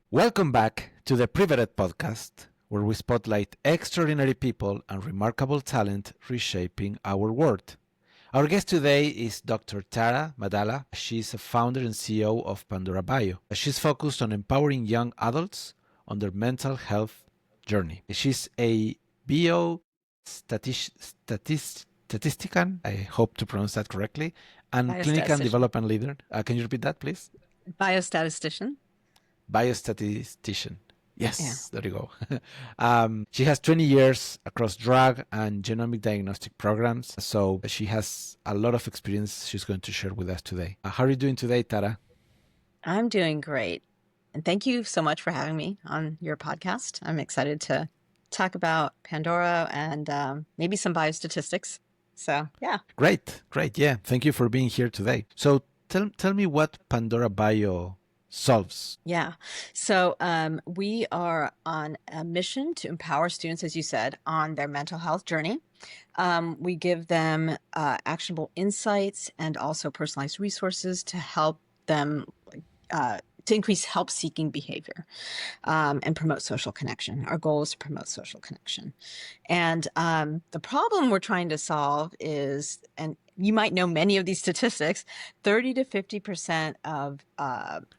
Welcome back to the Privated podcast, where we spotlight extraordinary people and remarkable talent reshaping our world. Our guest today is Dr. Tara Maddala. She's a founder and CEO of Pandora Bio. She's focused on empowering young adults on their mental health journey. She's a biostatistician, I hope to pronounce that correctly, and clinical Biostatistician. development leader. Can you repeat that, please? Biostatistician. Biostatistician. Yeah. Yes, there you go. She has 20 years across drug and genomic diagnostic programs, so she has a lot of experience she's going to share with us today. How are you doing today, Tara? I'm doing great. And thank you so much for having me on your podcast. I'm excited to talk about Pandora and maybe some biostatistics. So, yeah. Great, great. Yeah, thank you for being here today. So tell me what Pandora Bio solves. Yeah. So we are on a mission to empower students, as you said, on their mental health journey. We give them actionable insights and also personalized resources to help them to increase help-seeking behavior and promote social connection. Our goal is to promote social connection. And the problem we're trying to solve is, and you might know many of these statistics, 30 to 50%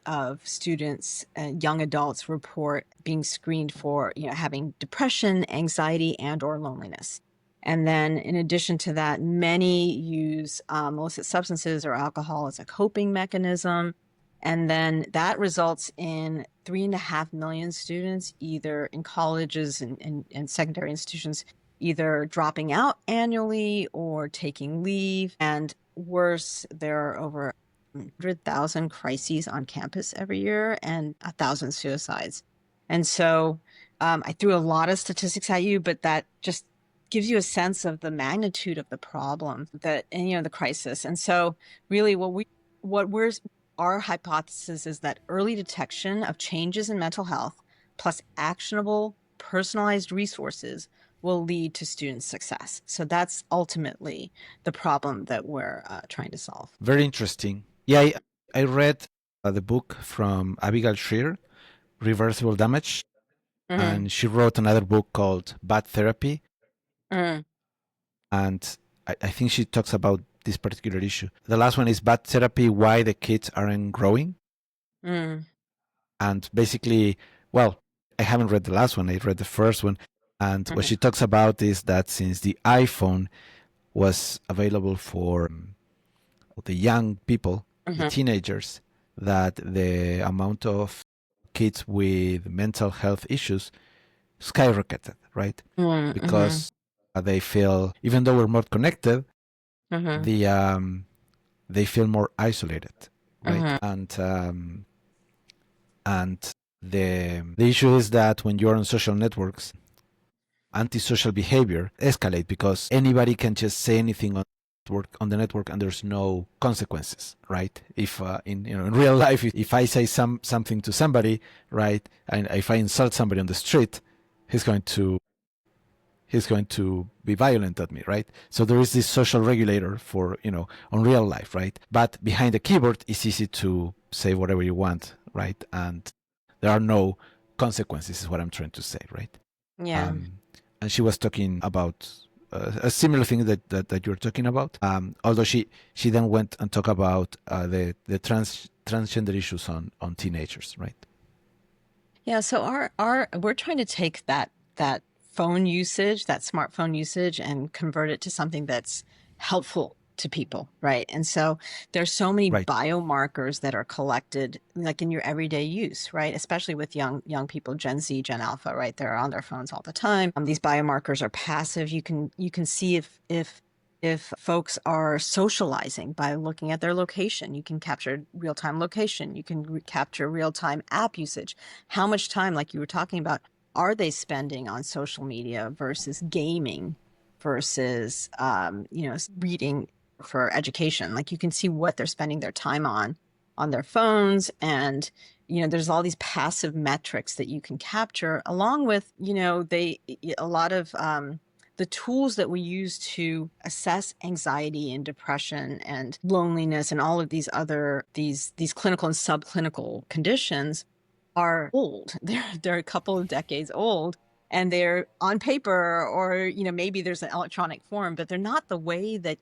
of students and young adults report being screened for, having depression, anxiety, and or loneliness. And then in addition to that, many use illicit substances or alcohol as a coping mechanism. And then that results in 3.5 million students, either in colleges and secondary institutions, either dropping out annually or taking leave. And worse, there are over 100,000 crises on campus every year and 1,000 suicides. And so I threw a lot of statistics at you, but that just gives you a sense of the magnitude of the problem and the crisis. And so really our hypothesis is that early detection of changes in mental health plus actionable personalized resources will lead to student success. So that's ultimately the problem that we're trying to solve. Very interesting. Yeah, I read the book from Abigail Shrier, Reversible Damage, Mm-hmm. and she wrote another book called Bad Therapy. Mm-hmm. And I think she talks about this particular issue. The last one is Bad Therapy, Why the Kids Aren't Growing. Mm-hmm. And basically, well, I haven't read the last one, I read the first one. And what Mm-hmm. she talks about is that since the iPhone was available for the young people, the Mm-hmm. teenagers, that the amount of kids with mental health issues skyrocketed, right? Mm-hmm. Because they feel, even though we're more connected, Mm-hmm. the they feel more isolated, right? Mm-hmm. And the issue is that when you're on social networks, antisocial behavior escalate because anybody can just say anything on the network and there's no consequences, right? If in real life, if I say something to somebody, right, and if I insult somebody on the street, he's going to be violent at me, right? So there is this social regulator for, on real life, right? But behind the keyboard, it's easy to say whatever you want, right? And there are no consequences, is what I'm trying to say, right? Yeah. Um, and she was talking about a similar thing that you're talking about. Although she then went and talked about the transgender issues on teenagers, right? Yeah. So our we're trying to take that phone usage, that smartphone usage, and convert it to something that's helpful to people, right? And so there's so many Right. biomarkers that are collected like in your everyday use, right? Especially with young people, Gen Z, Gen Alpha, right? They're on their phones all the time. These biomarkers are passive. You can see if folks are socializing by looking at their location. You can capture real-time location. You can capture real-time app usage. How much time, like you were talking about, are they spending on social media versus gaming versus reading for education? Like you can see what they're spending their time on their phones, and there's all these passive metrics that you can capture along with a lot of the tools that we use to assess anxiety and depression and loneliness and all of these other these clinical and subclinical conditions are old. They're a couple of decades old, and they're on paper, or maybe there's an electronic form, but they're not the way that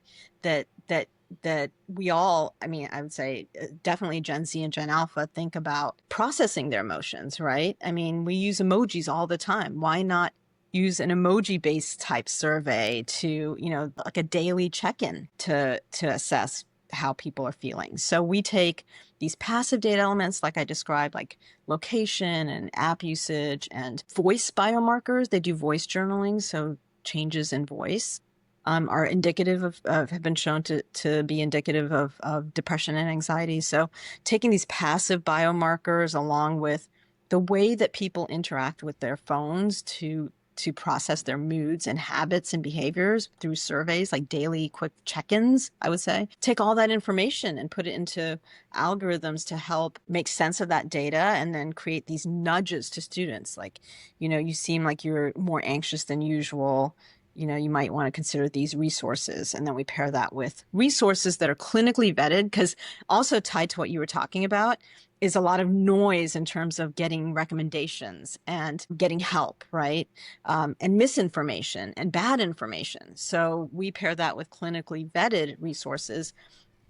we all, I would say definitely Gen Z and Gen Alpha think about processing their emotions, right? We use emojis all the time. Why not use an emoji-based type survey to, like a daily check-in to assess how people are feeling? So we take these passive data elements, like I described, like location and app usage and voice biomarkers. They do voice journaling, so changes in voice are indicative of have been shown to be indicative of depression and anxiety. So taking these passive biomarkers along with the way that people interact with their phones to process their moods and habits and behaviors through surveys, like daily quick check-ins, I would say. Take all that information and put it into algorithms to help make sense of that data, and then create these nudges to students. Like, you seem like you're more anxious than usual. You might want to consider these resources. And then we pair that with resources that are clinically vetted, because also tied to what you were talking about is a lot of noise in terms of getting recommendations and getting help, right? And misinformation and bad information. So we pair that with clinically vetted resources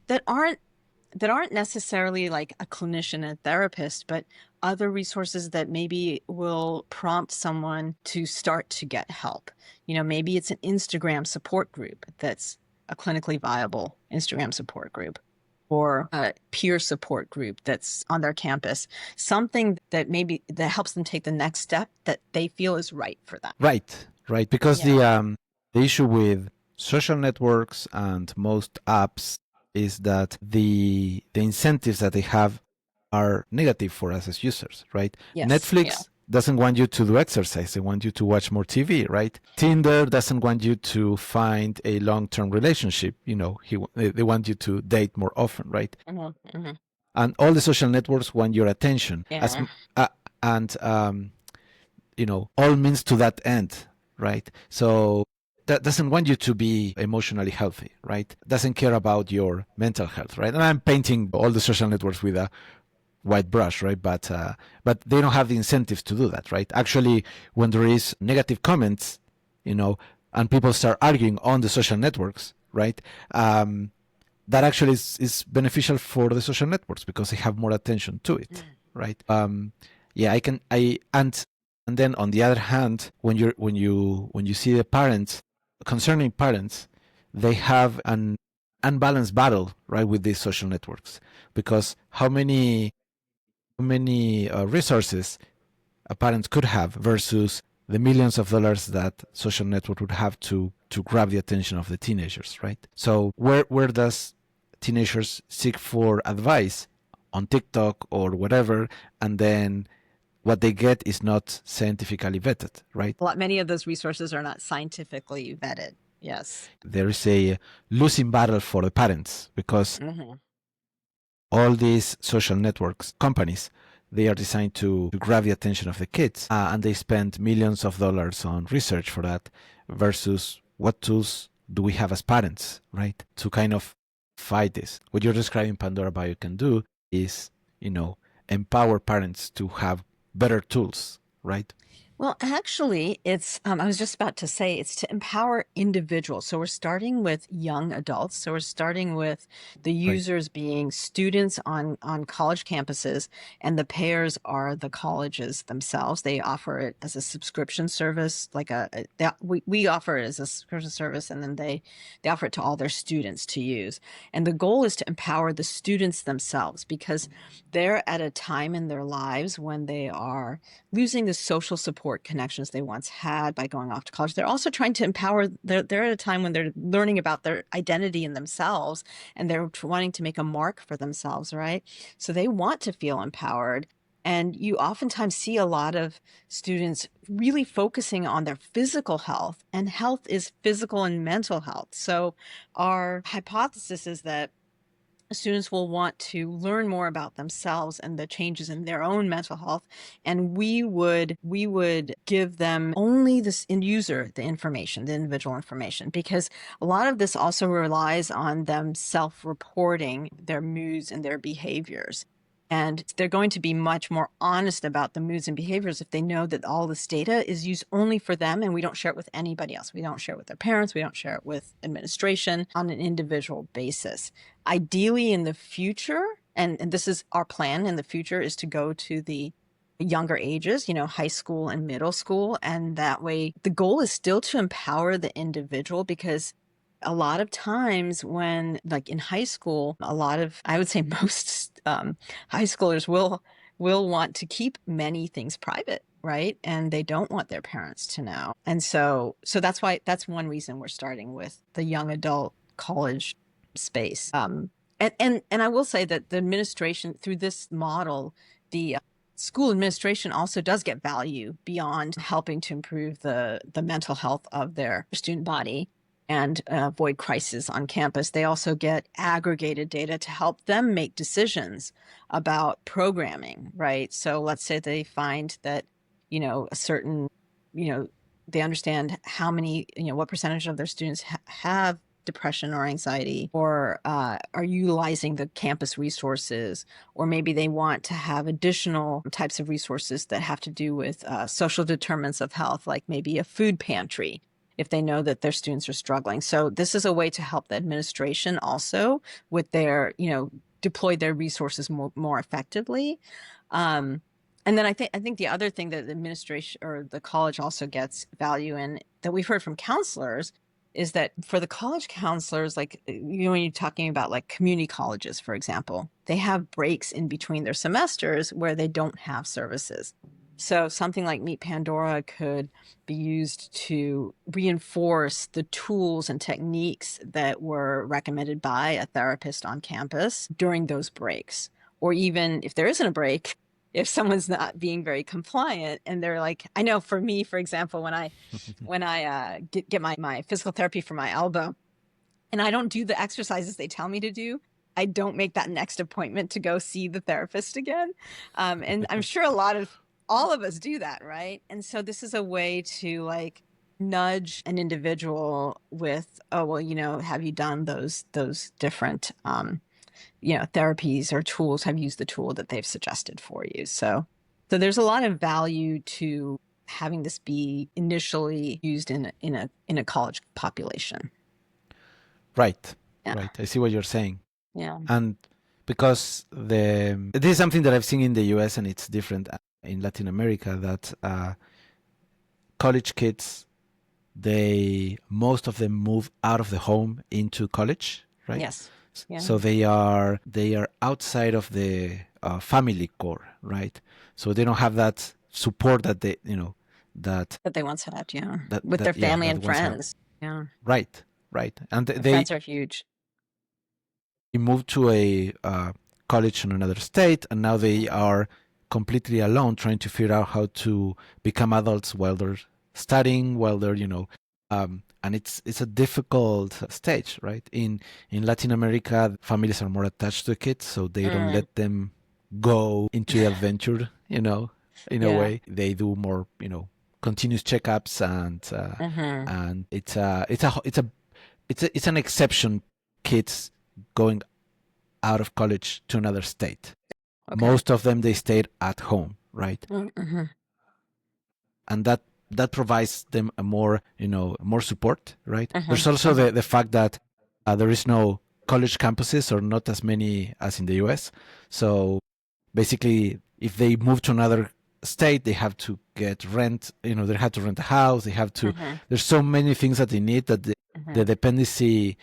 that aren't necessarily like a clinician and therapist, but other resources that maybe will prompt someone to start to get help. Maybe it's an Instagram support group that's a clinically viable Instagram support group, or a peer support group that's on their campus, something that maybe that helps them take the next step that they feel is right for them. Right. Because Yeah. the issue with social networks and most apps is that the incentives that they have are negative for us as users, right? Yes. Yeah. Netflix doesn't want you to do exercise; they want you to watch more TV, right? Tinder doesn't want you to find a long-term relationship. They want you to date more often, right? And all the social networks want your attention, Yeah. and all means to that end, right? So that doesn't want you to be emotionally healthy, right? Doesn't care about your mental health, right? And I'm painting all the social networks with a white brush, right? But they don't have the incentives to do that, right? Actually, when there is negative comments, and people start arguing on the social networks, right? That actually is beneficial for the social networks because they have more attention to it, right? Yeah, and then on the other hand, when you see the parents, concerning parents, they have an unbalanced battle, right, with these social networks, because how many resources a parent could have versus the millions of dollars that social network would have to grab the attention of the teenagers, right? So where does teenagers seek for advice? On TikTok or whatever, and then what they get is not scientifically vetted, right? Many of those resources are not scientifically vetted. Yes. There is a losing battle for the parents because all these social networks companies, they are designed to grab the attention of the kids, and they spend millions of dollars on research for that, versus what tools do we have as parents, right, to kind of fight this. What you're describing Pandora Bio can do is, empower parents to have better tools, right? Well, actually, I was just about to say, it's to empower individuals. So we're starting with young adults. So we're starting with the Right. users being students on college campuses, and the payers are the colleges themselves. They offer it as a subscription service, we offer it as a subscription service, and then they offer it to all their students to use. And the goal is to empower the students themselves, because they're at a time in their lives when they are losing the social support connections they once had by going off to college. They're also trying to empower, they're at a time when they're learning about their identity in themselves, and they're wanting to make a mark for themselves, right? So they want to feel empowered. And you oftentimes see a lot of students really focusing on their physical health, and health is physical and mental health. So our hypothesis is that students will want to learn more about themselves and the changes in their own mental health, and we would give them only this end user the information, the individual information, because a lot of this also relies on them self-reporting their moods and their behaviors. And they're going to be much more honest about the moods and behaviors if they know that all this data is used only for them and we don't share it with anybody else. We don't share it with their parents. We don't share it with administration on an individual basis. Ideally, in the future, and this is our plan in the future, is to go to the younger ages, high school and middle school. And that way, the goal is still to empower the individual, because a lot of times when, like in high school, I would say most high schoolers will want to keep many things private, right? And they don't want their parents to know. And so that's one reason we're starting with the young adult college space. And I will say that the administration, through this model, the school administration also does get value beyond helping to improve the mental health of their student body and avoid crisis on campus. They also get aggregated data to help them make decisions about programming, right? So let's say they find that, a certain, they understand how many, what percentage of their students have depression or anxiety, or are utilizing the campus resources, or maybe they want to have additional types of resources that have to do with social determinants of health, like maybe a food pantry, if they know that their students are struggling. So this is a way to help the administration also with their, deploy their resources more effectively. And then I think the other thing that the administration or the college also gets value in, that we've heard from counselors, is that for the college counselors, like, when you're talking about like community colleges, for example, they have breaks in between their semesters where they don't have services. So something like Meet Pandora could be used to reinforce the tools and techniques that were recommended by a therapist on campus during those breaks. Or even if there isn't a break, if someone's not being very compliant and they're like, I know for me, for example, when I get my physical therapy for my elbow and I don't do the exercises they tell me to do, I don't make that next appointment to go see the therapist again. And I'm sure all of us do that, right? And so this is a way to like nudge an individual with, oh, well, have you done those different therapies or tools? Have you used the tool that they've suggested for you? So there's a lot of value to having this be initially used in a college population. Right. Yeah. Right. I see what you're saying. Yeah. And because this is something that I've seen in the US and it's different in Latin America, that college kids, most of them move out of the home into college, right? Yes. Yeah. So they are outside of the family core, right? So they don't have that support that that they once had, yeah, that, with that their yeah, family that and once had. friends. Yeah. Right. And Friends are huge. moved to a college in another state, and now they are completely alone trying to figure out how to become adults while they're studying, while they're and it's a difficult stage, right? In Latin America, families are more attached to the kids, so they don't let them go into the adventure, in a way. They do more, continuous checkups, and it's an exception, kids going out of college to another state. Okay. Most of them, they stayed at home, right? Mm-hmm. And that provides them a more support, right? There's also the fact that there is no college campuses, or not as many as in the US. So basically, if they move to another state, they have to get rent. They have to rent a house. They have to. There's so many things that they need that the dependency,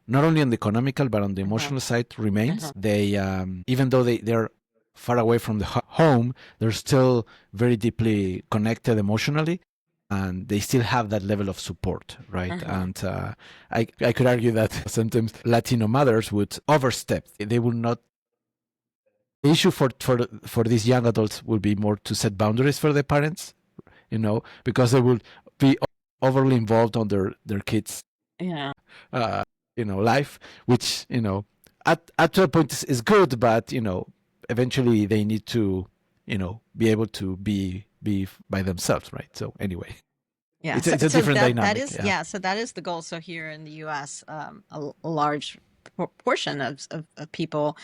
not only on the economical but on the emotional side remains. They even though they're far away from the home, they're still very deeply connected emotionally, and they still have that level of support, right? And I could argue that sometimes Latino mothers would overstep. They would not. The issue for these young adults will be more to set boundaries for their parents, because they will be overly involved on their kids' life, which at a point is good, but eventually they need to be able to be by themselves, right? So anyway, yeah, it's a different dynamic. So that is the goal. So here in the U.S., a large portion of people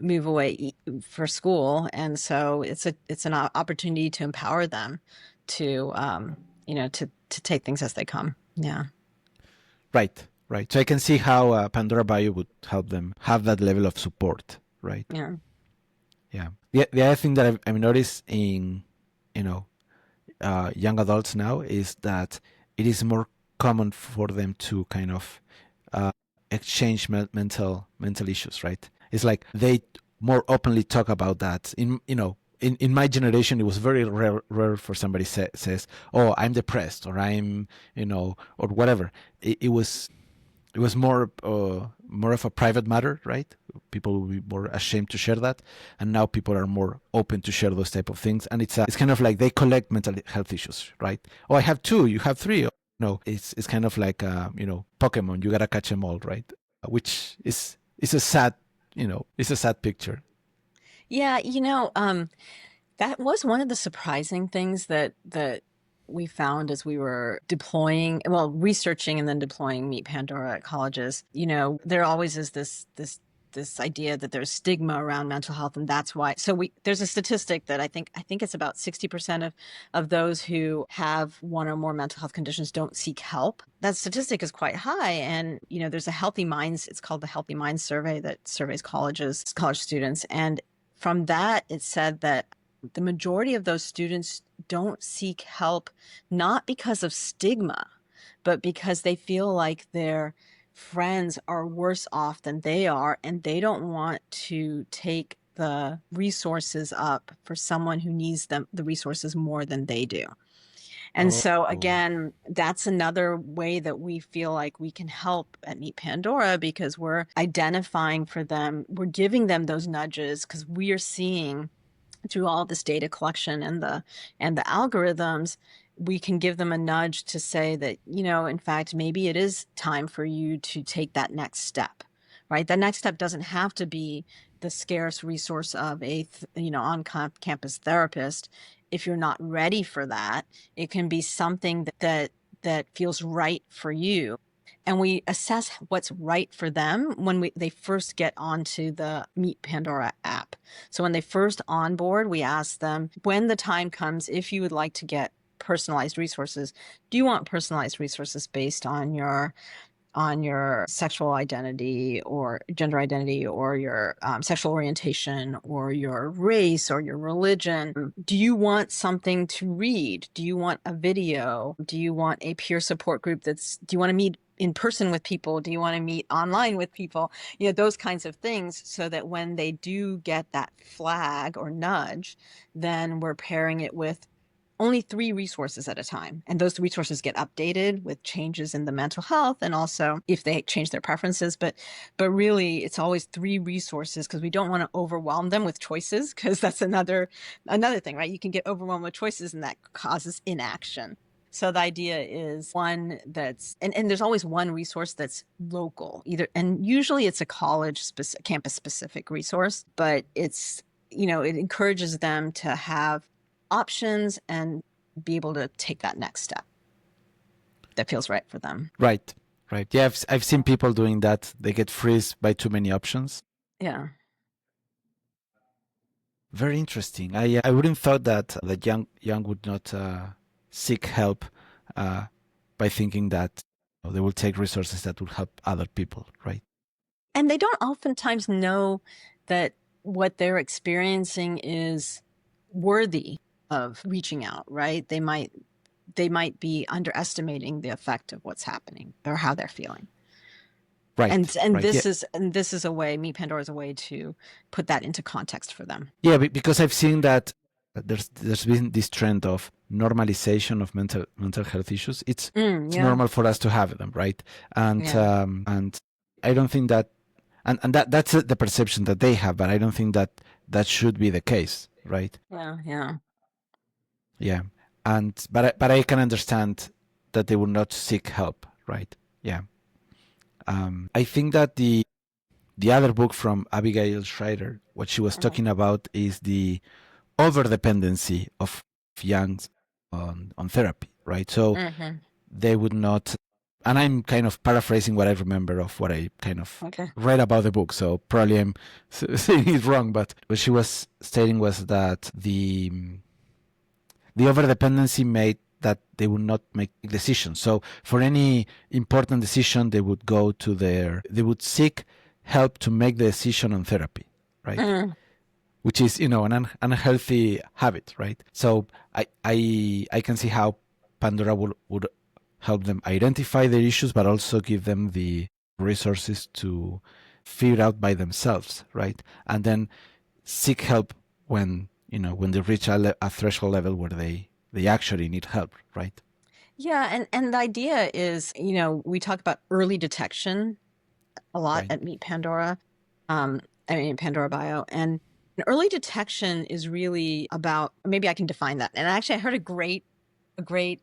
move away for school, and so it's an opportunity to empower them to to take things as they come. Yeah. Right, right. So I can see how Pandora Bio would help them have that level of support, right? Yeah. Yeah. The other thing that I've noticed in, you know, young adults now is that it is more common for them to kind of uh, exchange mental issues, right? It's like they more openly talk about that. In my generation, it was very rare for somebody says, "Oh, I'm depressed," or "I'm," or whatever. It was more of a private matter, right? People will be more ashamed to share that, and now people are more open to share those type of things. And it's kind of like they collect mental health issues, right? Oh, I have two, you have three. No, it's kind of like Pokemon. You gotta catch them all, right? Which is a sad, it's a sad picture. Yeah, that was one of the surprising things that we found as we were researching and then deploying Meet Pandora at colleges. There always is this idea that there's stigma around mental health, and that's why. So there's a statistic that I think it's about 60% of those who have one or more mental health conditions don't seek help. That statistic is quite high, and there's a Healthy Minds. It's called the Healthy Minds survey that surveys college students, and from that, it said that the majority of those students don't seek help, not because of stigma, but because they feel like their friends are worse off than they are, and they don't want to take the resources up for someone who needs the resources more than they do. And Oh, so again, that's another way that we feel like we can help at Meet Pandora, because we're identifying for them, we're giving them those nudges, because we are seeing through all this data collection and the algorithms, we can give them a nudge to say that, in fact, maybe it is time for you to take that next step, right? That next step doesn't have to be the scarce resource of a on-campus therapist. If you're not ready for that, it can be something that feels right for you. And we assess what's right for them when they first get onto the Meet Pandora app. So when they first onboard, we ask them, when the time comes, if you would like to get personalized resources, do you want personalized resources based on your sexual identity or gender identity, or your sexual orientation, or your race, or your religion? Do you want something to read? Do you want a video? Do you want a peer support group? Do you want to meet in person with people? Do you want to meet online with people? Those kinds of things, so that when they do get that flag or nudge, then we're pairing it with only 3 resources at a time. And those resources get updated with changes in the mental health, and also if they change their preferences. But really, it's always 3 resources, because we don't want to overwhelm them with choices, because that's another thing, right? You can get overwhelmed with choices, and that causes inaction. So the idea is one that's, and there's always one resource that's local, and usually it's a campus specific resource, but it encourages them to have options and be able to take that next step that feels right for them. right, right. Yeah, I've seen people doing that. They get freezed by too many options. Yeah. Very interesting. I wouldn't thought that young would not seek help uh, by thinking that they will take resources that will help other people, right? And they don't oftentimes know that what they're experiencing is worthy of reaching out, right? They might be underestimating the effect of what's happening or how they're feeling. And Right, right. Yeah, this is a way, Meet Pandora is a way to put that into context for them. yeah. Because I've seen that there's been this trend of normalization of mental health issues. It's Yeah. normal for us to have them, right? And Yeah. and I don't think that, and that's the perception that they have, but I don't think that should be the case, right? Yeah. Yeah. Yeah, but I can understand that they would not seek help, right? Yeah. I think that the other book from Abigail Schreider, what she was Mhm. talking about is the over dependency of youngs on therapy, right? So Mhm. they would not and I'm kind of paraphrasing what I remember of what I kind of Okay. read about the book, so probably I'm saying it wrong, but what she was stating was that the overdependency made that they would not make decisions. So for any important decision, they would they would seek help to make the decision on therapy, right? Mm. Which is, an unhealthy habit, right? So I can see how Pandora would help them identify their issues, but also give them the resources to figure out by themselves, right? And then seek help when when they reach a threshold level where they actually need help, right? Yeah, and the idea is, we talk about early detection a lot Right. at Meet Pandora. Pandora Bio. And early detection is really about, maybe I can define that. And actually I heard a great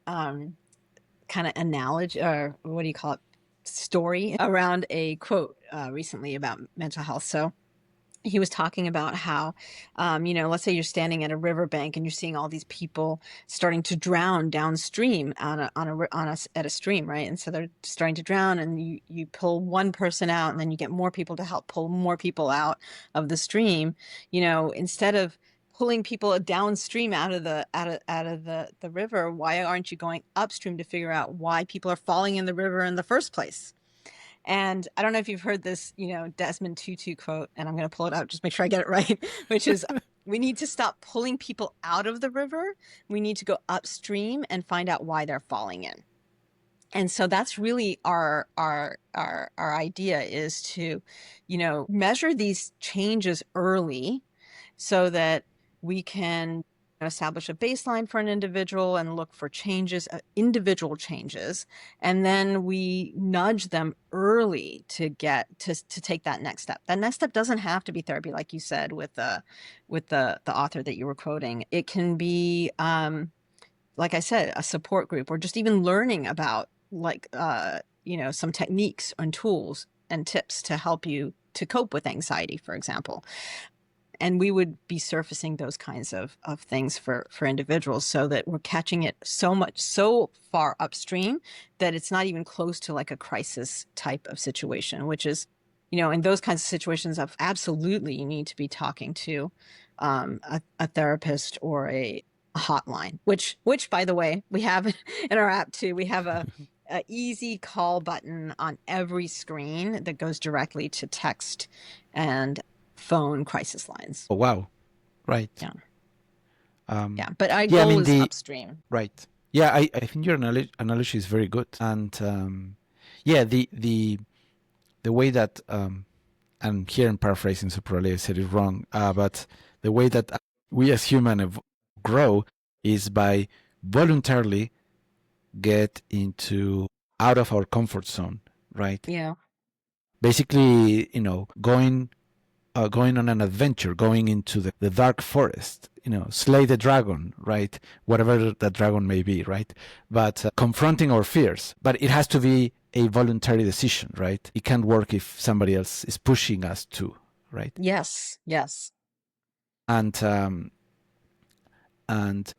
kind of analogy, or what do you call it, story around a quote recently about mental health. So he was talking about how, let's say you're standing at a riverbank and you're seeing all these people starting to drown downstream at a stream, right? And so they're starting to drown, and you pull one person out, and then you get more people to help pull more people out of the stream. Instead of pulling people downstream out of the river, why aren't you going upstream to figure out why people are falling in the river in the first place? And I don't know if you've heard this, Desmond Tutu quote, and I'm going to pull it out, just make sure I get it right, which is, we need to stop pulling people out of the river. We need to go upstream and find out why they're falling in. And so that's really our idea, is to, measure these changes early so that we can establish a baseline for an individual and look for changes, individual changes, and then we nudge them early to get to take that next step. That next step doesn't have to be therapy, like you said with the author that you were quoting. It can be, like I said, a support group, or just even learning about some techniques and tools and tips to help you to cope with anxiety, for example. And we would be surfacing those kinds of things for individuals, so that we're catching it so far upstream that it's not even close to like a crisis type of situation, which is, in those kinds of situations of absolutely you need to be talking to a therapist or a hotline, which by the way, we have in our app too. We have a easy call button on every screen that goes directly to text and phone crisis lines. Oh wow. Right. Yeah. Um, Yeah. But our yeah, I goal mean is upstream. right. Yeah, I think your analogy is very good, and yeah, the way that and here I'm paraphrasing, so probably I said it wrong, but the way that we as humans grow is by voluntarily get into out of our comfort zone, right? Yeah. Basically, going on an adventure, going into the dark forest, slay the dragon, right? Whatever that dragon may be, right? But confronting our fears. But it has to be a voluntary decision, right? It can't work if somebody else is pushing us to, right? Yes. Yes. And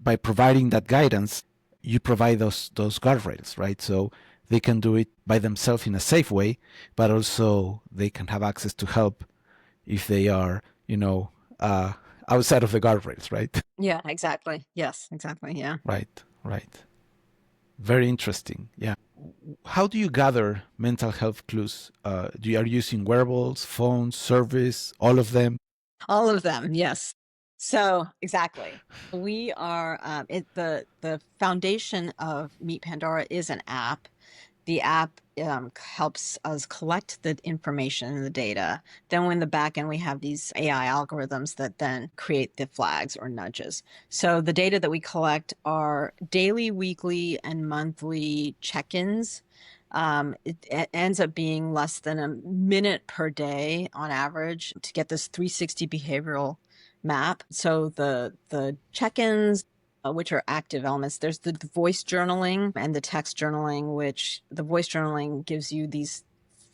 by providing that guidance, you provide those guardrails, right? So they can do it by themselves in a safe way, but also they can have access to help if they are, outside of the guardrails, right? Yeah, exactly. Yes, exactly. Yeah. Right. Very interesting. Yeah. How do you gather mental health clues? Are you using wearables, phones, surveys, all of them? All of them. Yes. So exactly. We are, the foundation of Meet Pandora is an app. The app helps us collect the information and the data. Then in the back end, we have these AI algorithms that then create the flags or nudges. So the data that we collect are daily, weekly, and monthly check-ins. It ends up being less than a minute per day on average to get this 360 behavioral map. So the check-ins, which are active elements. There's the voice journaling and the text journaling, which the voice journaling gives you these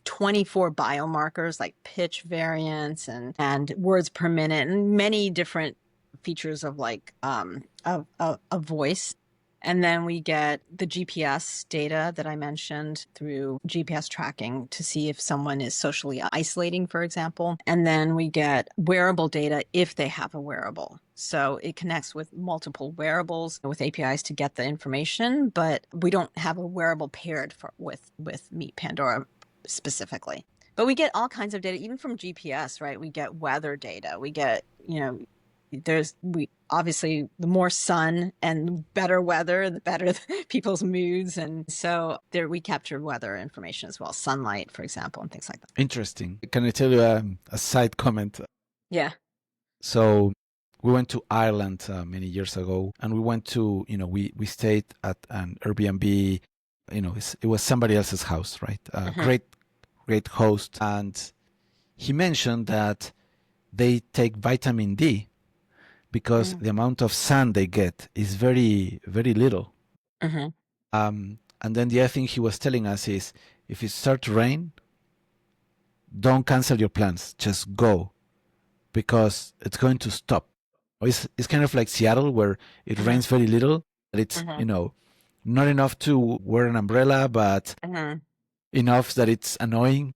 24 biomarkers like pitch variance and words per minute and many different features of like of voice. And then we get the GPS data that I mentioned through GPS tracking to see if someone is socially isolating, for example. And then we get wearable data if they have a wearable. So it connects with multiple wearables with APIs to get the information, but we don't have a wearable paired with Meet Pandora specifically. But we get all kinds of data, even from GPS, right? We get weather data. We get, we obviously, the more sun and better weather, the better people's moods. And so there we capture weather information as well, sunlight, for example, and things like that. Interesting. Can I tell you a side comment? Yeah. So we went to Ireland many years ago, and we went to, we stayed at an Airbnb. It was somebody else's house, right? Great host. And he mentioned that they take vitamin D because the amount of sun they get is very, very little. And then the other thing he was telling us is, if it starts to rain, don't cancel your plans. Just go, because it's going to stop. It's kind of like Seattle, where it rains very little. But it's, not enough to wear an umbrella, but enough that it's annoying.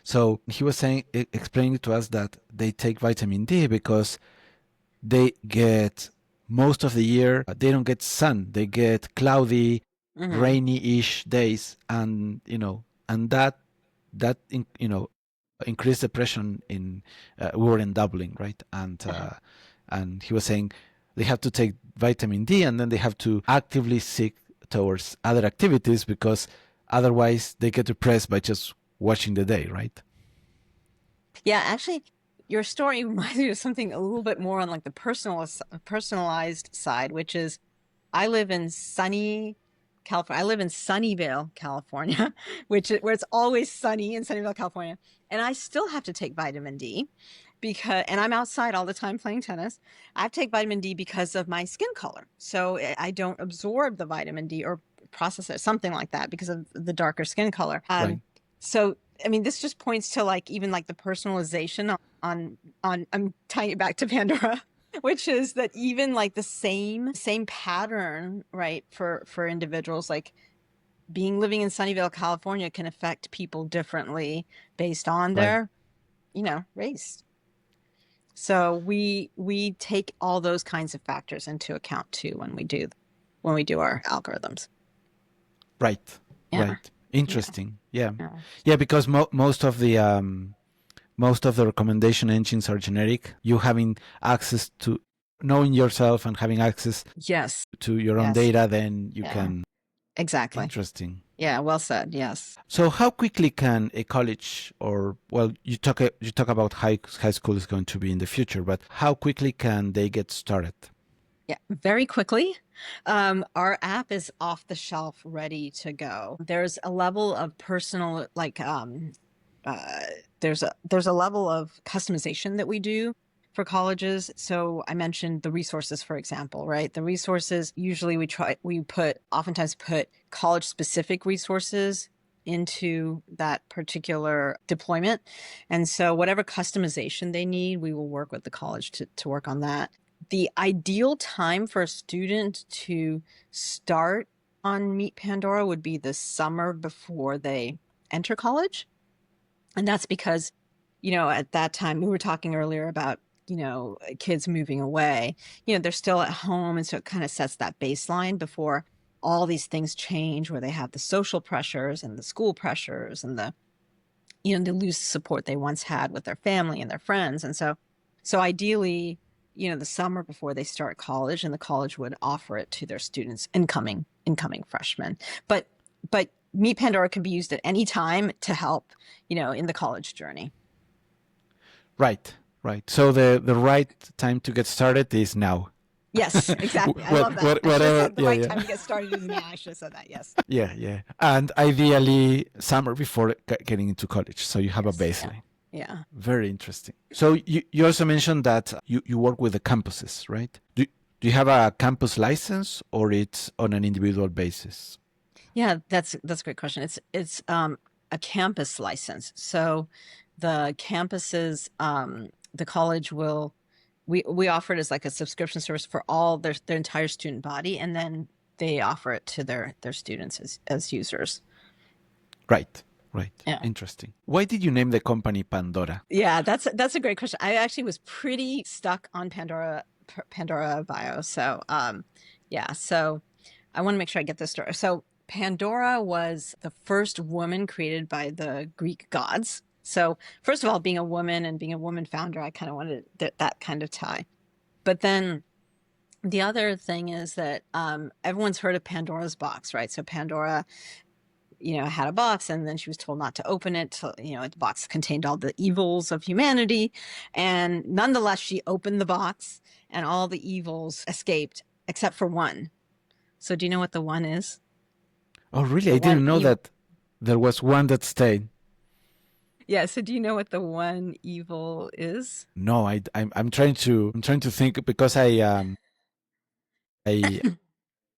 So he was explaining to us that they take vitamin D because they get, most of the year, they don't get sun. They get cloudy, rainy-ish days, and that increased depression in. We were in Dublin, right? And he was saying they have to take vitamin D, and then they have to actively seek towards other activities, because otherwise they get depressed by just watching the day, right? Yeah, actually, your story reminds me of something a little bit more on like the personalized side, which is I live in sunny California. I live in Sunnyvale, California, where it's always sunny in Sunnyvale, California, and I still have to take vitamin D and I'm outside all the time playing tennis. I have to take vitamin D because of my skin color, so I don't absorb the vitamin D or process it, something like that, because of the darker skin color. Right. So I mean, this just points to like even like the personalization on I'm tying it back to Pandora, which is that even like the same pattern, right, for individuals, like living in Sunnyvale, California, can affect people differently based on their, race. So we take all those kinds of factors into account too when we do our algorithms. Right. Yeah. Right. Interesting. Yeah. Because most of the recommendation engines are generic. You having access to knowing yourself and having access to your own data, then you can. Exactly. Interesting. Yeah, well said. Yes. So how quickly can a college, or, well, you talk about high school is going to be in the future, but how quickly can they get started? Yeah, very quickly. Our app is off the shelf, ready to go. There's a level of personal, like, there's a level of customization that we do for colleges. So I mentioned the resources, for example, right? The resources, usually oftentimes put college specific resources into that particular deployment. And so whatever customization they need, we will work with the college to work on that. The ideal time for a student to start on Meet Pandora would be the summer before they enter college. And that's because, at that time, we were talking earlier about, kids moving away, they're still at home. And so it kind of sets that baseline before all these things change, where they have the social pressures and the school pressures and they lose the support they once had with their family and their friends. And so ideally, the summer before they start college, and the college would offer it to their students, incoming freshmen. But Meet Pandora can be used at any time to help, in the college journey. Right. So the right time to get started is now. Yes, exactly. I love that. The right time to get started is now. I should have said that. Yes. Yeah. And ideally summer before getting into college, so you have a baseline. Yeah. Very interesting. So you also mentioned that you work with the campuses, right? Do you have a campus license, or it's on an individual basis? Yeah, that's a great question. It's a campus license. So the campuses, the college will we offer it as like a subscription service for all their entire student body, and then they offer it to their students as users. Right. Right. Yeah. Interesting. Why did you name the company Pandora? Yeah, that's a great question. I actually was pretty stuck on Pandora Bio. So yeah, so I want to make sure I get this story. So Pandora was the first woman created by the Greek gods. So first of all, being a woman and being a woman founder, I kind of wanted that kind of tie. But then the other thing is that everyone's heard of Pandora's box, right? So Pandora, had a box, and then she was told not to open it. The box contained all the evils of humanity. And nonetheless, she opened the box and all the evils escaped except for one. So do you know what the one is? Oh, really? I didn't know that there was one that stayed. Yeah. So do you know what the one evil is? No, I'm trying to think because I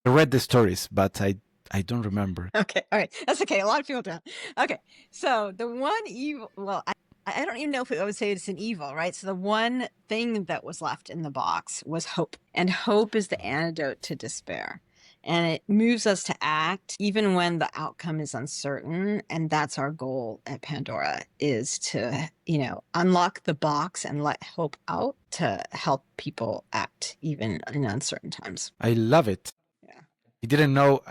read the stories, but I don't remember. Okay. All right. That's okay. A lot of people don't. Okay. So the one evil, well, I don't even know if I would say it's an evil, right? So the one thing that was left in the box was hope. And hope is the antidote to despair. And it moves us to act even when the outcome is uncertain. And that's our goal at Pandora, is to, unlock the box and let hope out to help people act even in uncertain times. I love it. Yeah. I didn't know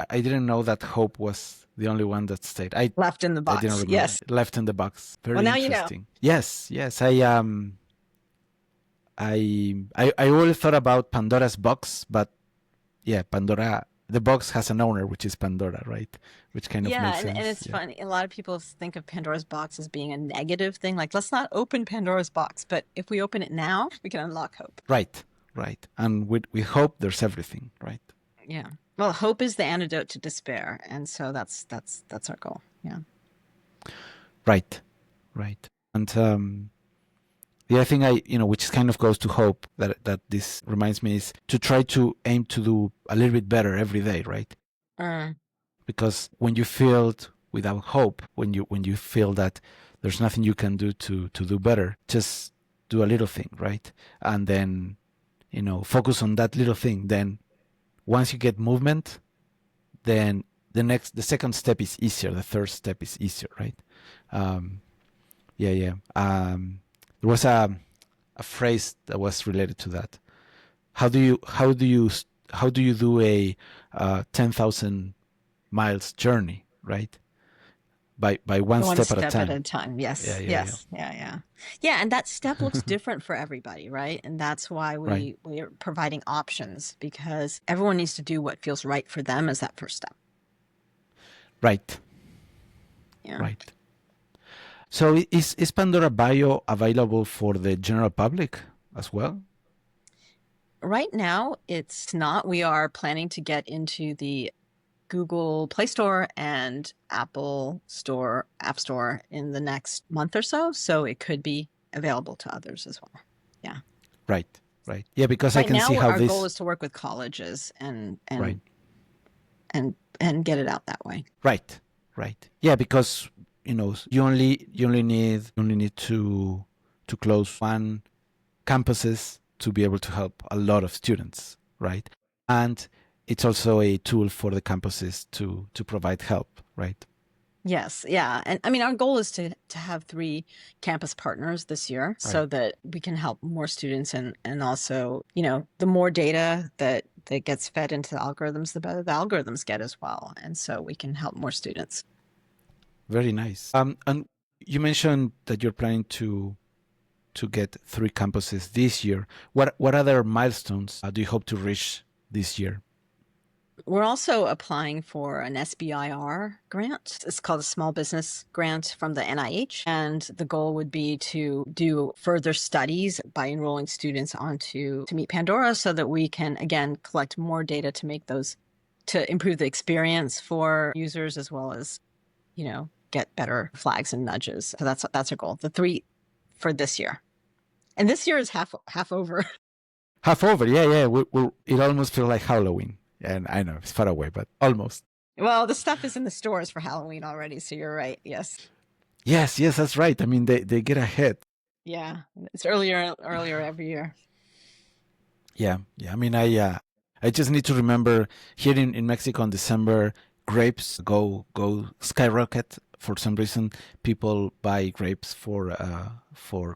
that hope was the only one that stayed. I Left in the box. I didn't remember. Yes. Left in the box. Very Well, now interesting. Yes. I always thought about Pandora's box, but yeah, Pandora, the box has an owner, which is Pandora, right? Which kind of makes sense. And it's funny. A lot of people think of Pandora's box as being a negative thing. Like, let's not open Pandora's box. But if we open it now, we can unlock hope. Right. And with hope, there's everything, right? Yeah. Well, hope is the antidote to despair. And so that's our goal. Yeah. Right. And the other thing which kind of goes to hope that this reminds me is to try to aim to do a little bit better every day, right? Because when you feel without hope, when you feel that there's nothing you can do to do better, just do a little thing, right? And then focus on that little thing. Then once you get movement, then the second step is easier. The third step is easier, right? There was a phrase that was related to that. How do you do a 10,000 miles journey, right? By one step at a time. Yes. Yeah. And that step looks different for everybody, right? And that's why we're providing options, because everyone needs to do what feels right for them as that first step. Right. Yeah. Right. So is Pandora Bio available for the general public as well? Right now, it's not. We are planning to get into the Google Play Store and Apple Store, App Store in the next month or so. So it could be available to others as well. Yeah. Right. Yeah, because I can see how our goal is to work with colleges and get it out that way. Right. Yeah, because you only need to close one campuses to be able to help a lot of students, right? And it's also a tool for the campuses to provide help, right? Yes. Yeah. And I mean, our goal is to have 3 campus partners this year, so that we can help more students, and also, the more data that gets fed into the algorithms, the better the algorithms get as well. And so we can help more students. Very nice. And you mentioned that you're planning to get 3 campuses this year. What other milestones do you hope to reach this year? We're also applying for an SBIR grant. It's called a Small Business Grant from the NIH. And the goal would be to do further studies by enrolling students to meet Pandora, so that we can, again, collect more data to make those, to improve the experience for users, as well as, get better flags and nudges. So that's our goal. The 3 for this year. And this year is half over. Half over, yeah. It almost feels like Halloween. And I know it's far away, but almost. Well, the stuff is in the stores for Halloween already, so you're right. Yes, that's right. I mean, they get ahead. Yeah, it's earlier every year. Yeah, yeah. I mean, I just need to remember here in Mexico in December, grapes go skyrocket for some reason. People buy grapes for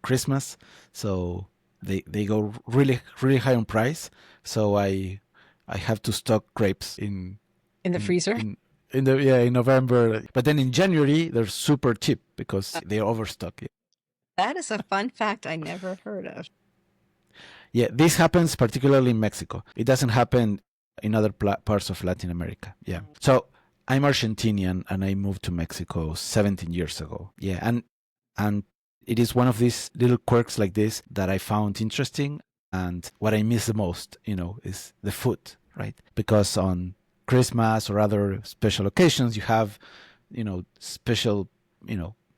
Christmas, so they go really high on price. So I have to stock grapes In the in freezer. in in the yeah in November. But then in January they're super cheap because they're overstock. That is a fun fact I never heard of. Yeah, this happens particularly in Mexico. It doesn't happen in other parts of Latin America. Yeah. So I'm Argentinian and I moved to Mexico 17 years ago. Yeah, and it is one of these little quirks like this that I found interesting. And what I miss the most, is the food, right? Because on Christmas or other special occasions, you have, special,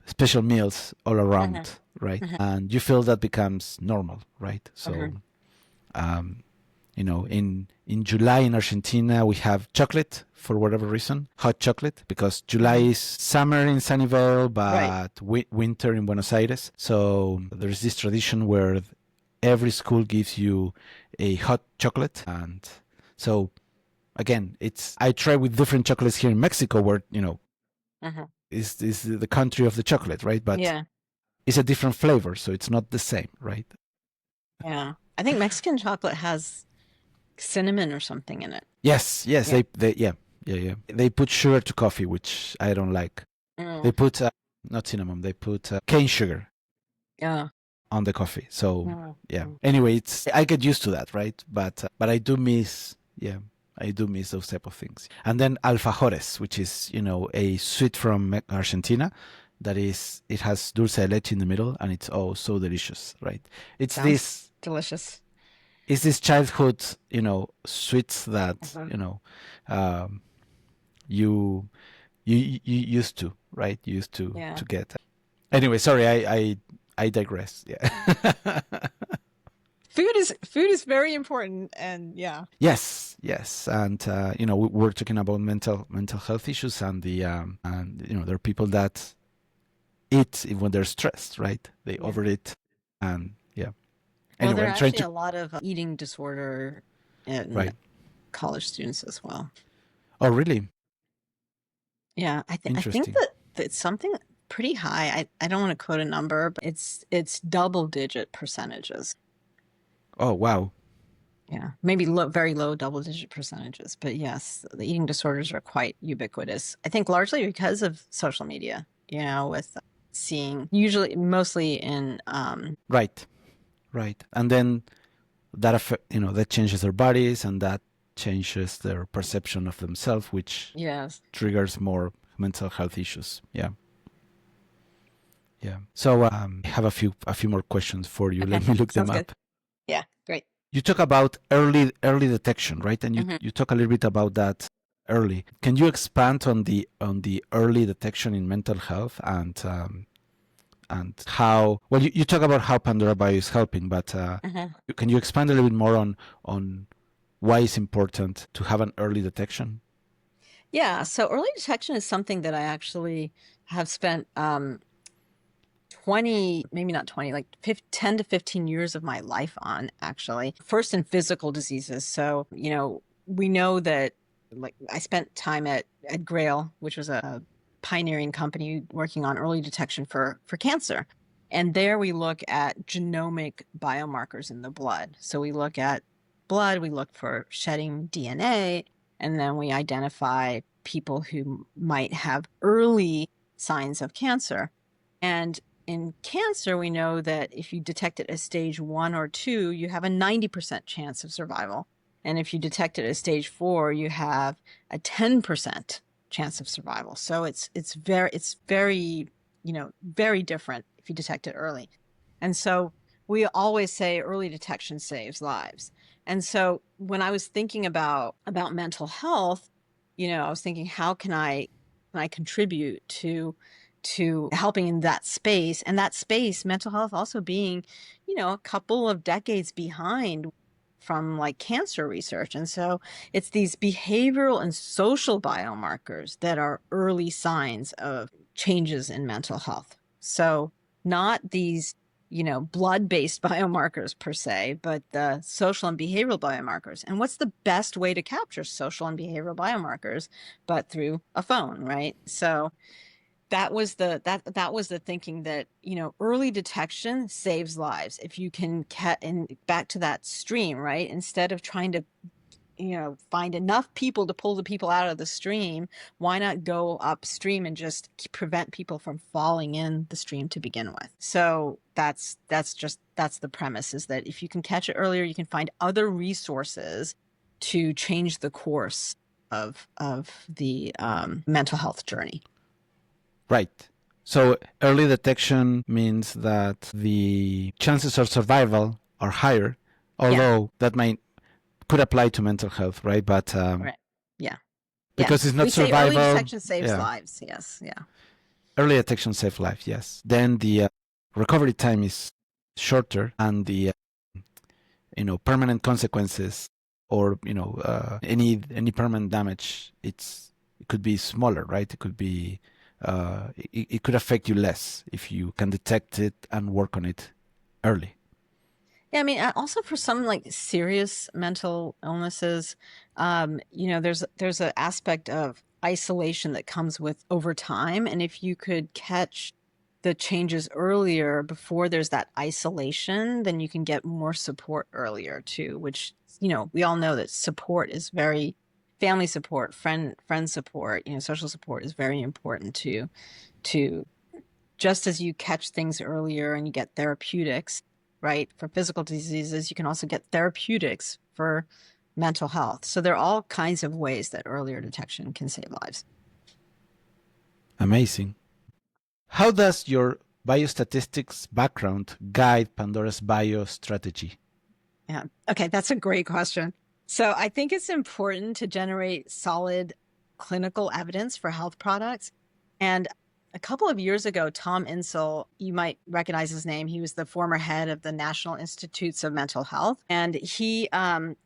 special meals all Mhm, around, right? mhm, And you feel that becomes normal, right? mhm. So um, in July in Argentina we have chocolate for whatever reason, hot chocolate, because July Mhm. is summer in Sunnyvale Right. but winter in Buenos Aires. So there's this tradition where every school gives you a hot chocolate, and so again, it's I try with different chocolates here in Mexico, where Mhm. is the country of the chocolate, right? But Yeah. it's a different flavor, so it's not the same, right? Yeah. I think Mexican chocolate has cinnamon or something in it. Yes, Yeah. they yeah. They put sugar to coffee, which I don't like. They Mm. put not cinnamon. They put cane sugar Yeah. on the coffee. So Mm. yeah. Mm. Anyway, it's I get used to that, right? But I do miss I do miss those type of things. And then alfajores, which is a sweet from Argentina. That is, it has dulce de leche in the middle, and it's oh so delicious, right? It's Sounds this delicious. it's this childhood sweets that Mhm. um, you you used to, right? You used Yeah. to get. Anyway, sorry, I digress. Yeah. Food is very important, and yeah. Yes, and we're talking about mental health issues, and there are people that eat when they're stressed, right? They Yeah. overeat, and yeah. Well, Anyway, there are I'm trying actually to a lot of eating disorder in right. college students as well. Oh, really? Yeah, I think Interesting. that it's something pretty high. I don't want to quote a number, but it's double digit percentages. Oh, wow. Yeah, maybe very low double digit percentages. But yes, the eating disorders are quite ubiquitous. I think largely because of social media, with seeing usually mostly in Right, right. And then that affect, that changes their bodies, and that changes their perception of themselves, which yes. triggers more mental health issues. Yeah, yeah. So I have a few more questions for you. Okay, Let me look them sounds good. up. Yeah, great. You talk about early detection, right? And you Hmm. you talk a little bit about that early. Can you expand on the early detection in mental health, and how? Well, you talk about how Pandora Bio is helping, but Hmm. can you expand a little bit more on why it's important to have an early detection? Yeah, so early detection is something that I actually have spent 20, maybe not 20, like 10 to 15 years of my life on, actually. First in physical diseases. So, we know that, like, I spent time at Grail, which was a pioneering company working on early detection for cancer. And there we look at genomic biomarkers in the blood. So we look at blood, we look for shedding DNA, and then we identify people who might have early signs of cancer. And in cancer, we know that if you detect it as stage 1 or 2, you have a 90% chance of survival. And if you detect it as stage 4, you have a 10% chance of survival. So it's very, very different if you detect it early. And so we always say early detection saves lives. And so when I was thinking about mental health, I was thinking, how can I contribute to helping in that space, and that space, mental health also being, a couple of decades behind from like cancer research. And so it's these behavioral and social biomarkers that are early signs of changes in mental health. So not these blood-based biomarkers per se, but the social and behavioral biomarkers. And what's the best way to capture social and behavioral biomarkers but through a phone, right? So that was the thinking that, early detection saves lives. If you can and back to that stream, right? Instead of trying to find enough people to pull the people out of the stream, why not go upstream and just prevent people from falling in the stream to begin with? So that's the premise, is that if you can catch it earlier, you can find other resources to change the course of the mental health journey. Right. So early detection means that the chances of survival are higher, although that could apply to mental health, right? But right. Yeah. because it's not we survival. Say early detection saves lives. Yes. Yeah. Early detection saves lives. Yes. Then the recovery time is shorter, and the permanent consequences, or any permanent damage, it could be smaller, right? It could be it could affect you less if you can detect it and work on it early. Yeah, I mean, also for some like serious mental illnesses, there's an aspect of isolation that comes with over time, and if you could catch the changes earlier before there's that isolation, then you can get more support earlier too. Which we all know that support is family support, friend support, social support is very important to just as you catch things earlier and you get therapeutics, right? For physical diseases, you can also get therapeutics for mental health. So there are all kinds of ways that earlier detection can save lives. Amazing. How does your biostatistics background guide Pandora's bio strategy? Yeah. Okay, that's a great question. So I think it's important to generate solid clinical evidence for health products. And a couple of years ago, Tom Insel, you might recognize his name. He was the former head of the National Institutes of Mental Health. And he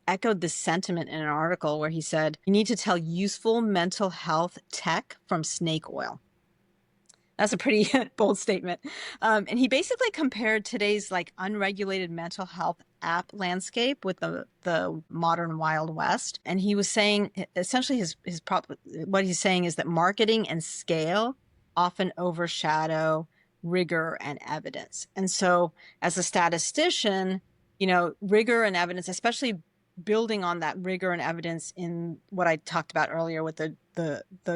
echoed this sentiment in an article where he said, you need to tell useful mental health tech from snake oil. That's a pretty bold statement. And he basically compared today's like unregulated mental health app landscape with the modern Wild West. And he was saying, essentially what he's saying is that marketing and scale often overshadow rigor and evidence. And so as a statistician, rigor and evidence, especially building on that rigor and evidence in what I talked about earlier with the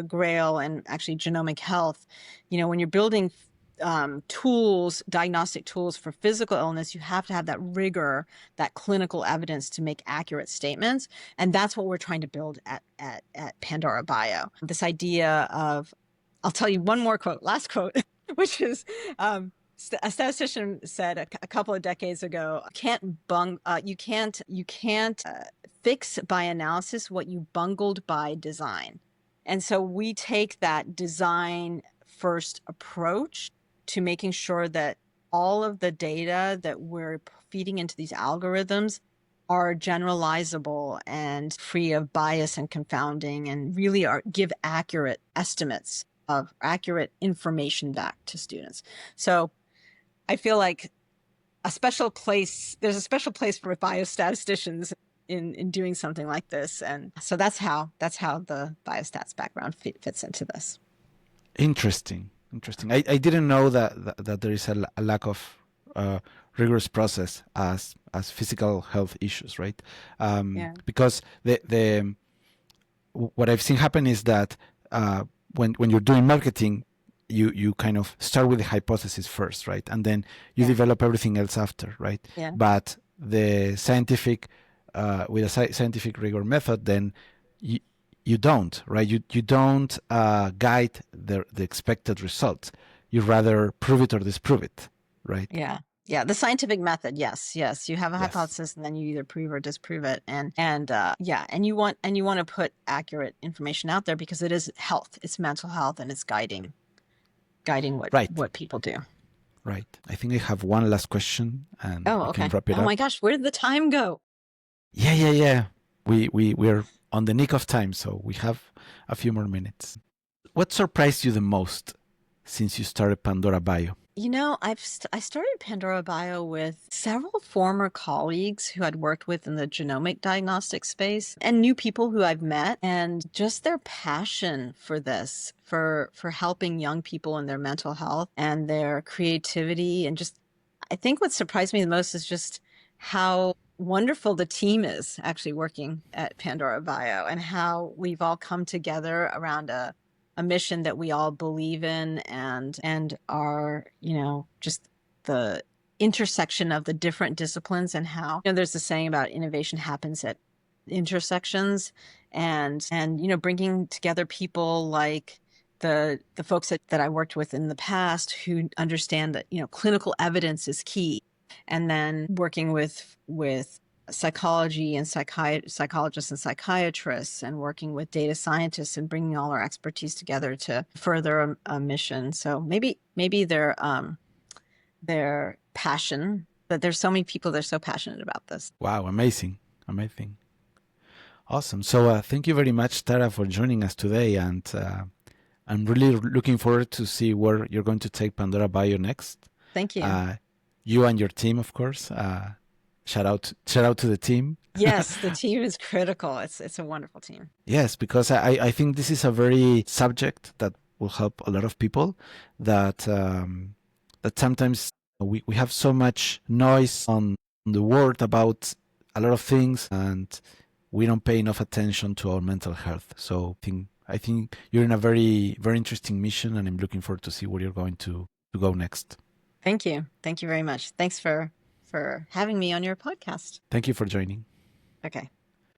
grail and actually genomic health, when you're building diagnostic tools for physical illness, you have to have that rigor, that clinical evidence to make accurate statements. And that's what we're trying to build at Pandora Bio. This idea of, I'll tell you one more quote, last quote, which is, a statistician said a couple of decades ago, you can't fix by analysis what you bungled by design. And so we take that design first approach to making sure that all of the data that we're feeding into these algorithms are generalizable and free of bias and confounding, and really give accurate estimates of accurate information back to students. So I feel like there's a special place for biostatisticians in doing something like this. And so that's how the biostats background fits into this. Interesting. I didn't know that there is a lack of rigorous process as physical health issues, right? Because what I've seen happen is that when you're doing marketing, you kind of start with the hypothesis first, right? And then you develop everything else after, right? Yeah. But the scientific, with a scientific rigor method, then you don't, right? You don't guide the expected result. You rather prove it or disprove it, right? Yeah. Yeah, the scientific method. Yes. You have a hypothesis, and then you either prove or disprove it. And you want to put accurate information out there because it is health, it's mental health, and it's guiding what people do. Right. I think I have one last question, and we can wrap it up. Oh my gosh, where did the time go? Yeah. We're on the nick of time, so we have a few more minutes. What surprised you the most since you started Pandora Bio? I started Pandora Bio with several former colleagues who I'd worked with in the genomic diagnostic space and new people who I've met, and just their passion for this, for helping young people in their mental health and their creativity. And just, I think what surprised me the most is just how wonderful the team is actually working at Pandora Bio, and how we've all come together around a mission that we all believe in, and are, just the intersection of the different disciplines, and how, there's a saying about innovation happens at intersections, and bringing together people like the folks that I worked with in the past, who understand that, clinical evidence is key, and then working with psychology and psychologists and psychiatrists, and working with data scientists, and bringing all our expertise together to further a mission. So maybe their passion, that there's so many people that are so passionate about this. Wow, amazing. Amazing. Awesome. So thank you very much, Tara, for joining us today. And I'm really looking forward to see where you're going to take Pandora Bio next. Thank you. You and your team, of course. Shout out to the team. Yes, the team is critical. It's a wonderful team. Yes, because I think this is a very subject that will help a lot of people. That sometimes we have so much noise on the world about a lot of things, and we don't pay enough attention to our mental health. So I think you're in a very, very interesting mission, and I'm looking forward to see where you're going to go next. Thank you. Thank you very much. Thanks for having me on your podcast. Thank you for joining. Okay.